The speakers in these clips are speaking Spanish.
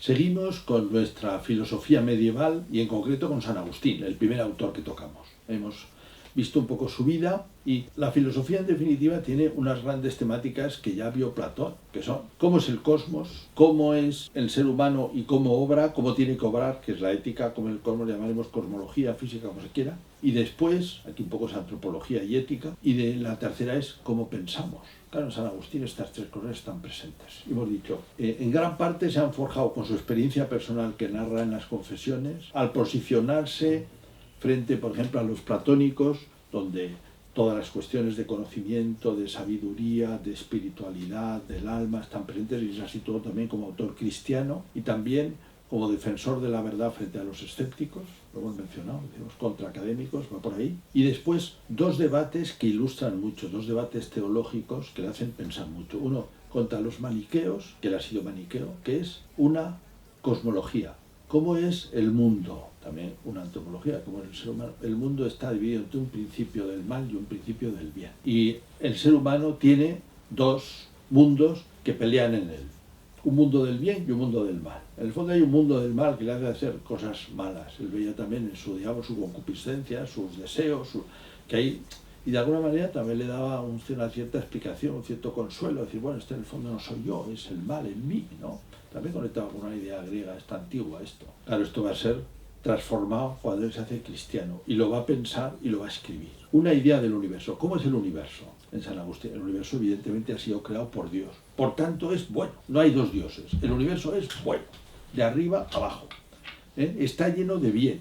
Seguimos con nuestra filosofía medieval y en concreto con San Agustín, el primer autor que tocamos. Hemos visto un poco su vida y la filosofía en definitiva tiene unas grandes temáticas que ya vio Platón, que son cómo es el cosmos, cómo es el ser humano y cómo obra, cómo tiene que obrar, que es la ética, como el cosmos llamaremos cosmología, física, como se quiera. Y después, aquí un poco es antropología y ética, y la tercera es cómo pensamos. Claro, en San Agustín estas tres cosas están presentes. Y hemos dicho, en gran parte se han forjado con su experiencia personal que narra en las confesiones, al posicionarse frente, por ejemplo, a los platónicos, donde todas las cuestiones de conocimiento, de sabiduría, de espiritualidad, del alma están presentes, y se situó también como autor cristiano y también como defensor de la verdad frente a los escépticos, lo hemos mencionado, decimos, contra académicos, va por ahí. Y después dos debates que ilustran mucho, dos debates teológicos que le hacen pensar mucho. Uno contra los maniqueos, que él ha sido maniqueo, que es una cosmología. ¿Cómo es el mundo? También una antropología, como el ser humano. El mundo está dividido entre un principio del mal y un principio del bien. Y el ser humano tiene dos mundos que pelean en él. Un mundo del bien y un mundo del mal. En el fondo hay un mundo del mal que le hace hacer cosas malas. Él veía también en su, digamos, su concupiscencia, sus deseos, que hay, y de alguna manera también le daba una cierta explicación, un cierto consuelo, decir, bueno, en el fondo no soy yo, es el mal en mí, ¿no? También conectaba con una idea griega, esta antigua esto. Claro, esto va a ser transformado cuando él se hace cristiano y lo va a pensar y lo va a escribir. Una idea del universo. ¿Cómo es el universo? En San Agustín, el universo evidentemente ha sido creado por Dios. Por tanto es bueno. No hay dos dioses. El universo es bueno. De arriba a abajo. Está lleno de bien.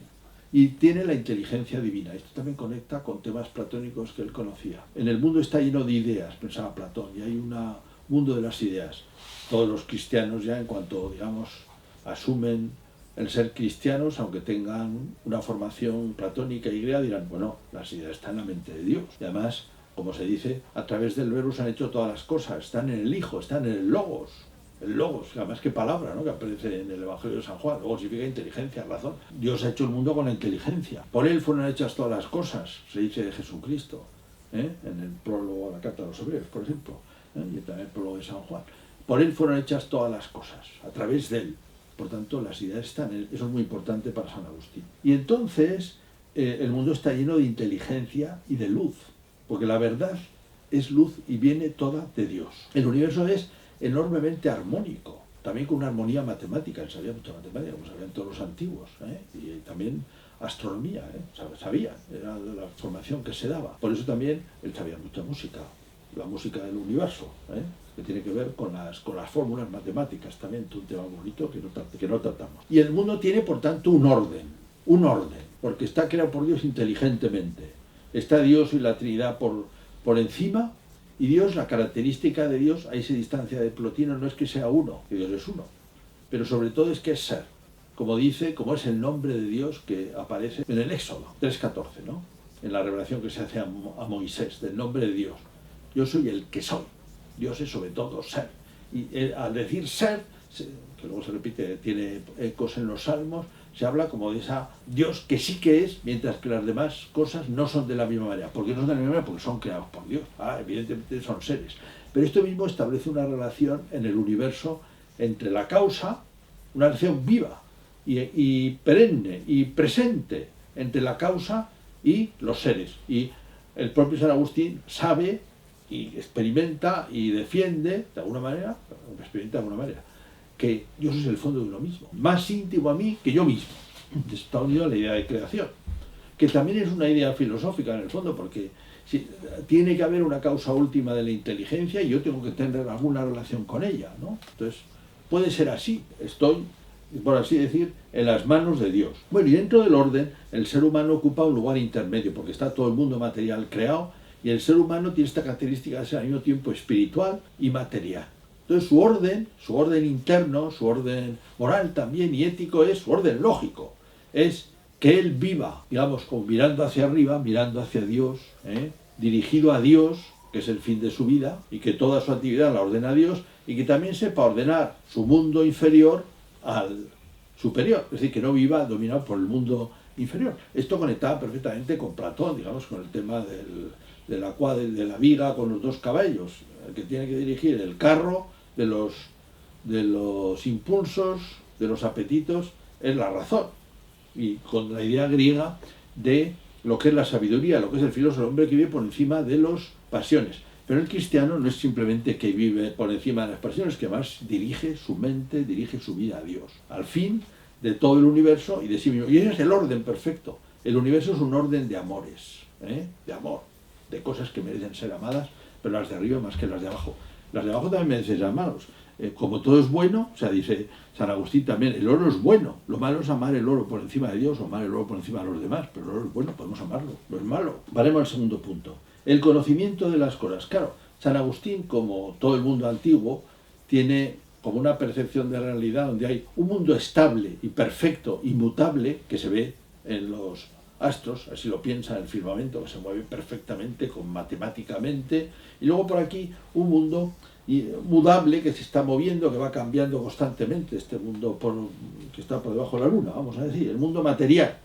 Y tiene la inteligencia divina. Esto también conecta con temas platónicos que él conocía. En el mundo está lleno de ideas, pensaba Platón, y hay un mundo de las ideas. Todos los cristianos ya en cuanto, digamos, asumen el ser cristianos, aunque tengan una formación platónica y griega, dirán, bueno, las ideas están en la mente de Dios. Y además, como se dice, a través del verbo se han hecho todas las cosas, están en el Hijo, están en el Logos. El Logos, además qué palabra, ¿no?, que aparece en el Evangelio de San Juan. Logos significa inteligencia, razón. Dios ha hecho el mundo con la inteligencia. Por él fueron hechas todas las cosas, se dice de Jesucristo, en el prólogo a la Carta a los Hebreos, por ejemplo, y también el prólogo de San Juan. Por él fueron hechas todas las cosas, a través de él. Por tanto, las ideas están en él. Eso es muy importante para San Agustín. Y entonces, el mundo está lleno de inteligencia y de luz, porque la verdad es luz y viene toda de Dios. El universo es enormemente armónico, también con una armonía matemática. Él sabía mucha matemática, como sabían todos los antiguos, y también astronomía, sabía, era la formación que se daba. Por eso también él sabía mucha música, la música del universo, que tiene que ver con las fórmulas matemáticas también, un tema bonito que no tratamos. Y el mundo tiene, por tanto, un orden, porque está creado por Dios inteligentemente. Está Dios y la Trinidad por encima, y Dios, la característica de Dios, ahí se distancia de Plotino, no es que sea uno, que Dios es uno, pero sobre todo es que es ser, como dice, como es el nombre de Dios que aparece en el Éxodo 3:14, ¿no?, en la revelación que se hace a Moisés, del nombre de Dios. Yo soy el que soy. Dios es sobre todo ser. Y al decir ser, que luego se repite, tiene ecos en los salmos, se habla como de esa Dios que sí que es, mientras que las demás cosas no son de la misma manera. ¿Por qué no son de la misma manera? Porque son creados por Dios. Evidentemente son seres. Pero esto mismo establece una relación en el universo entre la causa, una relación viva y perenne y presente entre la causa y los seres. Y el propio San Agustín sabe y experimenta y defiende de alguna manera, que Dios es el fondo de uno mismo, más íntimo a mí que yo mismo. Está unido a la idea de creación, que también es una idea filosófica en el fondo, porque tiene que haber una causa última de la inteligencia y yo tengo que tener alguna relación con ella, ¿no? Entonces, puede ser así, estoy, por así decir, en las manos de Dios. Bueno, y dentro del orden, el ser humano ocupa un lugar intermedio, porque está todo el mundo material creado, y el ser humano tiene esta característica de ser al mismo tiempo espiritual y material. Entonces su orden interno, su orden moral también y ético es su orden lógico. Es que él viva, digamos, como mirando hacia arriba, mirando hacia Dios, dirigido a Dios, que es el fin de su vida, y que toda su actividad la ordena a Dios, y que también sepa ordenar su mundo inferior al superior. Es decir, que no viva dominado por el mundo inferior. Esto conectaba perfectamente con Platón, digamos, con el tema de la viga con los dos caballos, el que tiene que dirigir el carro de los impulsos de los apetitos es la razón. Y con la idea griega de lo que es la sabiduría, lo que es el filósofo, el hombre que vive por encima de las pasiones. Pero el cristiano no es simplemente que vive por encima de las pasiones, que además dirige su mente, dirige su vida a Dios, al fin de todo el universo y de sí mismo. Y ese es el orden perfecto. El universo es un orden de amores, de amor, de cosas que merecen ser amadas, pero las de arriba más que las de abajo. Las de abajo también merecen ser amados. Como todo es bueno, o sea, dice San Agustín también, el oro es bueno. Lo malo es amar el oro por encima de Dios o amar el oro por encima de los demás, pero el oro es bueno, podemos amarlo, no es malo. Varemos al segundo punto. El conocimiento de las cosas. Claro, San Agustín, como todo el mundo antiguo, tiene como una percepción de realidad donde hay un mundo estable y perfecto, inmutable, que se ve en los astros, así lo piensa el firmamento, que se mueve perfectamente, matemáticamente, y luego por aquí un mundo mudable que se está moviendo, que va cambiando constantemente, este mundo que está por debajo de la luna, vamos a decir, el mundo material.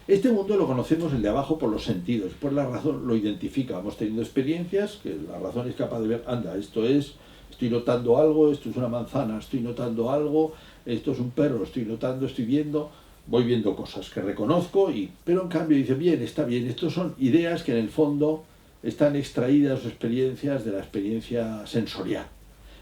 Este mundo lo conocemos, el de abajo, por los sentidos, por la razón lo identifica. Vamos teniendo experiencias que la razón es capaz de ver, anda, esto es, estoy notando algo, esto es una manzana, estoy notando algo, esto es un perro, estoy notando, estoy viendo, voy viendo cosas que reconozco, pero en cambio dice, bien, está bien, estos son ideas que en el fondo están extraídas o experiencias de la experiencia sensorial.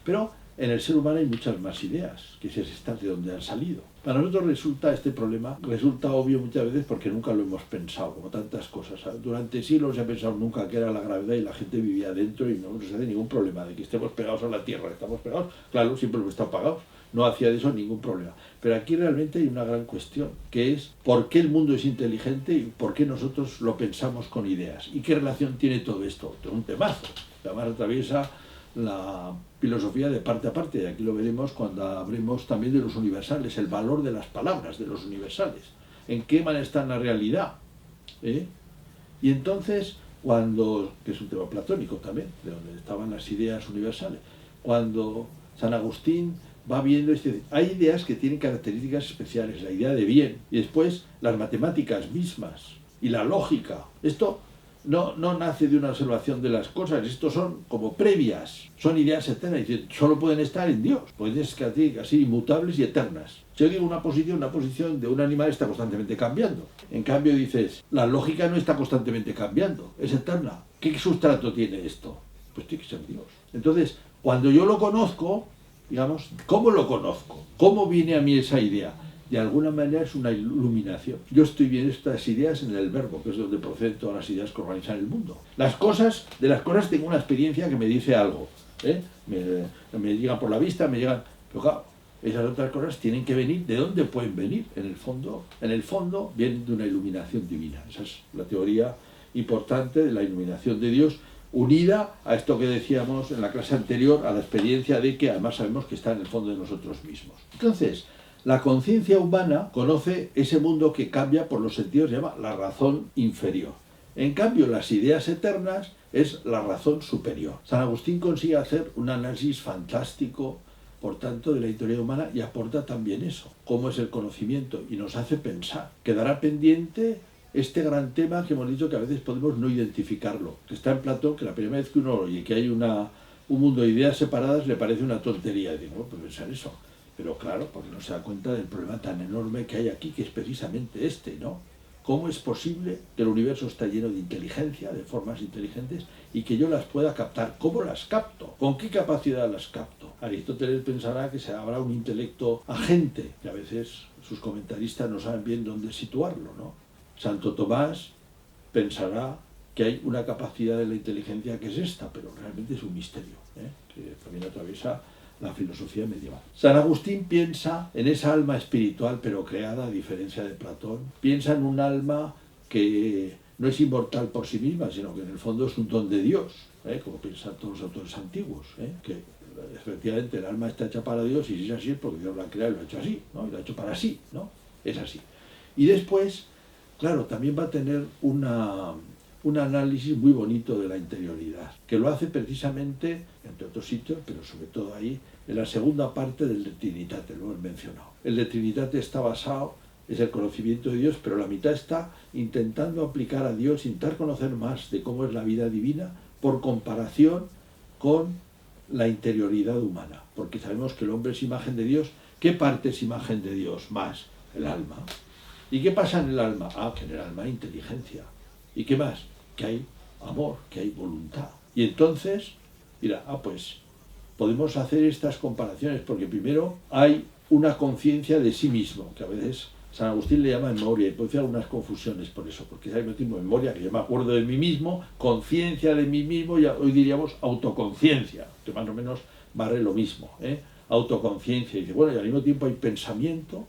Pero en el ser humano hay muchas más ideas, que es de donde han salido. Para nosotros este problema resulta obvio muchas veces porque nunca lo hemos pensado, como tantas cosas. Durante siglos se ha pensado nunca que era la gravedad y la gente vivía dentro y no se hace ningún problema de que estemos pegados a la Tierra. Estamos pegados, claro, siempre hemos estado pegados. No hacía de eso ningún problema. Pero aquí realmente hay una gran cuestión, que es por qué el mundo es inteligente y por qué nosotros lo pensamos con ideas. ¿Y qué relación tiene todo esto? Un temazo. Además atraviesa la filosofía de parte a parte, y aquí lo veremos cuando hablemos también de los universales, el valor de las palabras de los universales, en qué manera está en la realidad. Y entonces, que es un tema platónico también, de donde estaban las ideas universales, cuando San Agustín va viendo, hay ideas que tienen características especiales, la idea de bien, y después las matemáticas mismas, y la lógica. Esto no nace de una observación de las cosas, estos son como previas, son ideas eternas, es decir, solo pueden estar en Dios, pueden ser así inmutables y eternas. Si yo digo una posición de un animal está constantemente cambiando. En cambio dices, la lógica no está constantemente cambiando, es eterna. ¿Qué sustrato tiene esto? Pues tiene que ser Dios. Entonces, cuando yo lo conozco, digamos, ¿cómo lo conozco? ¿Cómo viene a mí esa idea? De alguna manera es una iluminación. Yo estoy viendo estas ideas en el verbo, que es donde proceden todas las ideas que organizan el mundo. De las cosas tengo una experiencia que me dice algo. Me llegan por la vista, me llegan... Pero claro, esas otras cosas tienen que venir. ¿De dónde pueden venir? En el fondo vienen de una iluminación divina. Esa es la teoría importante de la iluminación de Dios, unida a esto que decíamos en la clase anterior, a la experiencia de que además sabemos que está en el fondo de nosotros mismos. Entonces, la conciencia humana conoce ese mundo que cambia por los sentidos, se llama la razón inferior. En cambio, las ideas eternas es la razón superior. San Agustín consigue hacer un análisis fantástico, por tanto, de la historia humana y aporta también eso, cómo es el conocimiento, y nos hace pensar. Quedará pendiente este gran tema que hemos dicho que a veces podemos no identificarlo, que está en Platón, que la primera vez que uno oye que hay un mundo de ideas separadas le parece una tontería. Y digo, pues pensar eso. Pero claro, porque no se da cuenta del problema tan enorme que hay aquí, que es precisamente ¿no? ¿Cómo es posible que el universo está lleno de inteligencia, de formas inteligentes, y que yo las pueda captar? ¿Cómo las capto? ¿Con qué capacidad las capto? Aristóteles pensará que habrá un intelecto agente, que a veces sus comentaristas no saben bien dónde situarlo, ¿no? Santo Tomás pensará que hay una capacidad de la inteligencia que es esta, pero realmente es un misterio, que también atraviesa la filosofía medieval. San Agustín piensa en esa alma espiritual, pero creada, a diferencia de Platón. Piensa en un alma que no es inmortal por sí misma, sino que en el fondo es un don de Dios, como piensan todos los autores antiguos, que efectivamente el alma está hecha para Dios, y si es así es porque Dios la ha creado y lo ha hecho así, ¿no? Y lo ha hecho para sí, ¿no? Es así. Y después, claro, también va a tener un análisis muy bonito de la interioridad, que lo hace precisamente, entre otros sitios, pero sobre todo ahí, en la segunda parte del De Trinitate, lo hemos mencionado. El De Trinitate está basado, es el conocimiento de Dios, pero la mitad está intentando aplicar a Dios, intentar conocer más de cómo es la vida divina, por comparación con la interioridad humana, porque sabemos que el hombre es imagen de Dios, ¿Qué parte es imagen de Dios? Más el alma. ¿Y qué pasa en el alma? Que en el alma hay inteligencia. ¿Y qué más? Que hay amor, que hay voluntad. Y entonces, mira, pues podemos hacer estas comparaciones, porque primero hay una conciencia de sí mismo, que a veces San Agustín le llama memoria, y puede hacer algunas confusiones por eso, porque hay un tipo de memoria, que yo me acuerdo de mí mismo, conciencia de mí mismo, y hoy diríamos autoconciencia, que más o menos barre lo mismo, autoconciencia. Y dice, bueno, y al mismo tiempo hay pensamiento,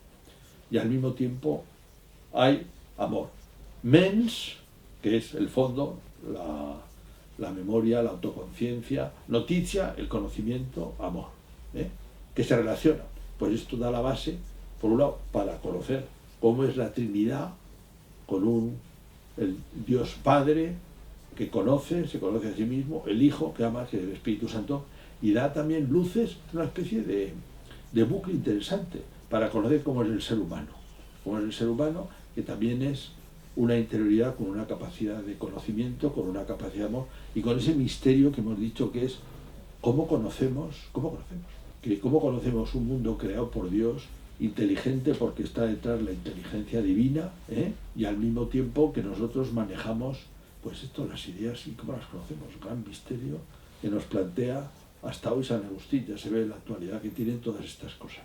y al mismo tiempo hay amor. Mens, que es el fondo, la memoria, la autoconciencia, noticia, el conocimiento, amor, que se relacionan. Pues esto da la base, por un lado, para conocer cómo es la Trinidad, con el Dios Padre que se conoce a sí mismo, el Hijo que ama, que es el Espíritu Santo, y da también luces, una especie de bucle interesante para conocer cómo es el ser humano. Cómo es el ser humano, que también es una interioridad con una capacidad de conocimiento, con una capacidad de amor, y con ese misterio que hemos dicho que es cómo conocemos un mundo creado por Dios, inteligente porque está detrás la inteligencia divina, y al mismo tiempo que nosotros manejamos pues las ideas y cómo las conocemos, gran misterio que nos plantea hasta hoy San Agustín. Ya se ve en la actualidad que tienen todas estas cosas.